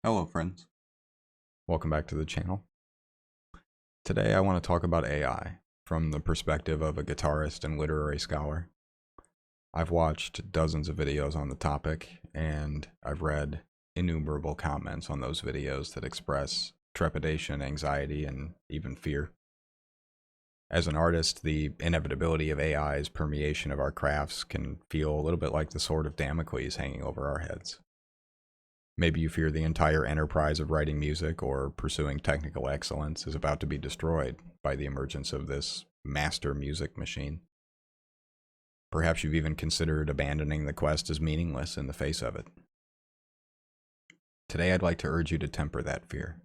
Hello, friends. Welcome back to the channel. Today I want to talk about AI from the perspective of a guitarist and literary scholar. I've watched dozens of videos on the topic, and I've read innumerable comments on those videos that express trepidation, anxiety, and even fear. As an artist, the inevitability of AI's permeation of our crafts can feel a little bit like the sword of Damocles hanging over our heads. Maybe you fear the entire enterprise of writing music or pursuing technical excellence is about to be destroyed by the emergence of this master music machine. Perhaps you've even considered abandoning the quest as meaningless in the face of it. Today, I'd like to urge you to temper that fear.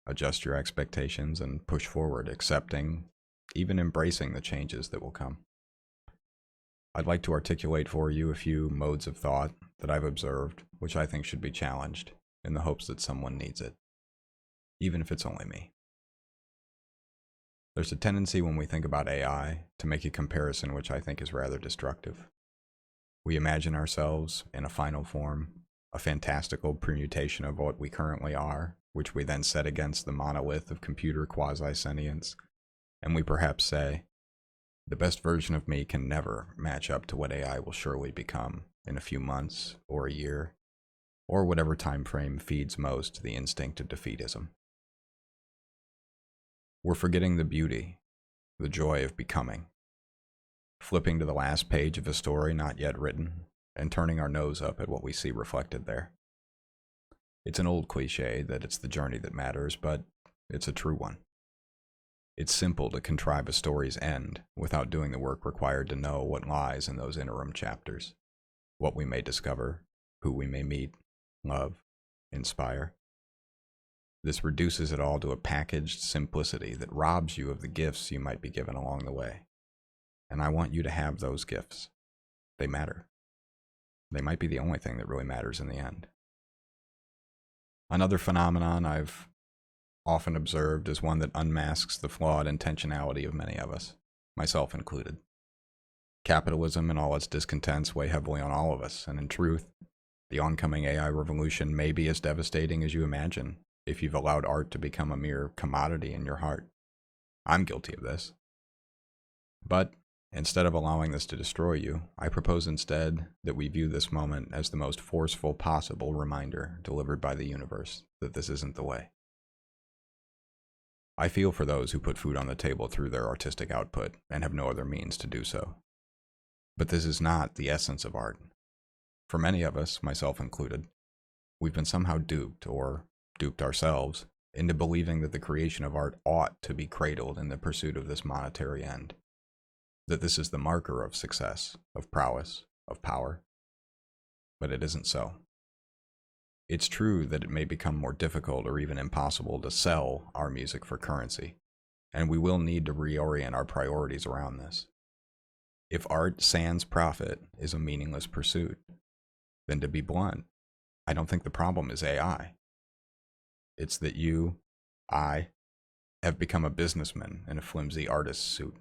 Adjust your expectations and push forward, accepting, even embracing the changes that will come. I'd like to articulate for you a few modes of thought that I've observed, which I think should be challenged, in the hopes that someone needs it, even if it's only me. There's a tendency when we think about AI to make a comparison which I think is rather destructive. We imagine ourselves in a final form, a fantastical permutation of what we currently are, which we then set against the monolith of computer quasi-sentience, and we perhaps say, the best version of me can never match up to what AI will surely become in a few months or a year, or whatever time frame feeds most the instinct of defeatism. We're forgetting the beauty, the joy of becoming, flipping to the last page of a story not yet written, and turning our nose up at what we see reflected there. It's an old cliche that it's the journey that matters, but it's a true one. It's simple to contrive a story's end without doing the work required to know what lies in those interim chapters, what we may discover, who we may meet, love, inspire. This reduces it all to a packaged simplicity that robs you of the gifts you might be given along the way. And I want you to have those gifts. They matter. They might be the only thing that really matters in the end. Another phenomenon I've often observed is one that unmasks the flawed intentionality of many of us, myself included. Capitalism and all its discontents weigh heavily on all of us, and in truth, the oncoming AI revolution may be as devastating as you imagine if you've allowed art to become a mere commodity in your heart. I'm guilty of this. But instead of allowing this to destroy you, I propose instead that we view this moment as the most forceful possible reminder delivered by the universe that this isn't the way. I feel for those who put food on the table through their artistic output and have no other means to do so. But this is not the essence of art. For many of us, myself included, we've been somehow duped, or duped ourselves, into believing that the creation of art ought to be cradled in the pursuit of this monetary end. That this is the marker of success, of prowess, of power. But it isn't so. It's true that it may become more difficult or even impossible to sell our music for currency, and we will need to reorient our priorities around this. If art sans profit is a meaningless pursuit, then to be blunt, I don't think the problem is AI. It's that you, I, have become a businessman in a flimsy artist's suit.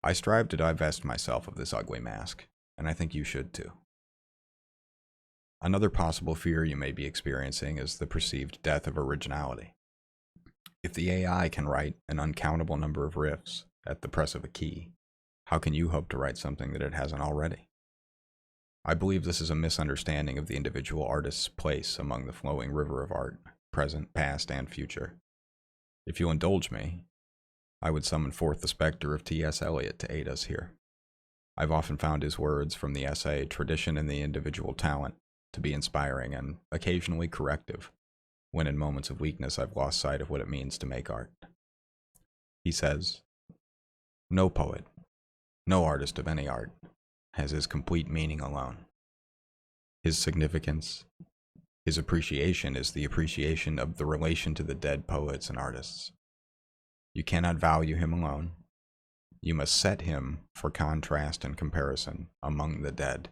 I strive to divest myself of this ugly mask, and I think you should too. Another possible fear you may be experiencing is the perceived death of originality. If the AI can write an uncountable number of riffs at the press of a key, how can you hope to write something that it hasn't already? I believe this is a misunderstanding of the individual artist's place among the flowing river of art, present, past, and future. If you'll indulge me, I would summon forth the specter of T.S. Eliot to aid us here. I've often found his words from the essay Tradition in the Individual Talent to be inspiring and occasionally corrective, when in moments of weakness I've lost sight of what it means to make art. He says, "No poet, no artist of any art, has his complete meaning alone. His significance, his appreciation is the appreciation of the relation to the dead poets and artists. You cannot value him alone. You must set him for contrast and comparison among the dead.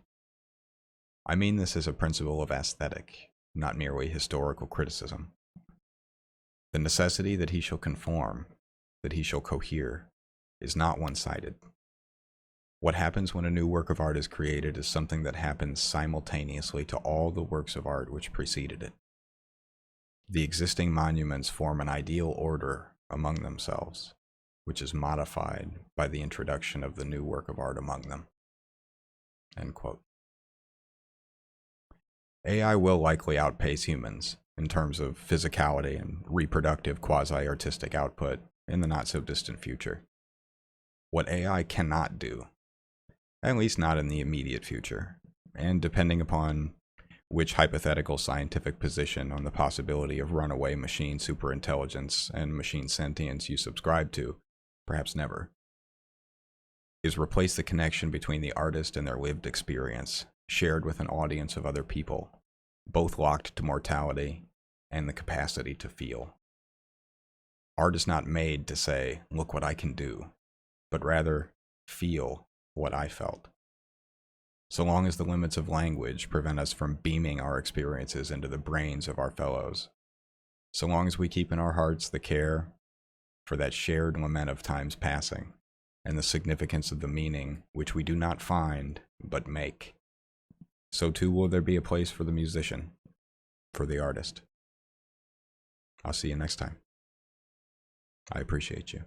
I mean this as a principle of aesthetic, not merely historical criticism. The necessity that he shall conform, that he shall cohere, is not one-sided. What happens when a new work of art is created is something that happens simultaneously to all the works of art which preceded it. The existing monuments form an ideal order among themselves, which is modified by the introduction of the new work of art among them. End quote. AI will likely outpace humans in terms of physicality and reproductive quasi-artistic output in the not-so-distant future. What AI cannot do, at least not in the immediate future, and depending upon which hypothetical scientific position on the possibility of runaway machine superintelligence and machine sentience you subscribe to, perhaps never, is replace the connection between the artist and their lived experience, shared with an audience of other people, both locked to mortality and the capacity to feel. Art is not made to say, look what I can do, but rather feel what I felt. So long as the limits of language prevent us from beaming our experiences into the brains of our fellows, so long as we keep in our hearts the care for that shared lament of time's passing and the significance of the meaning which we do not find but make, so too will there be a place for the musician, for the artist. I'll see you next time. I appreciate you.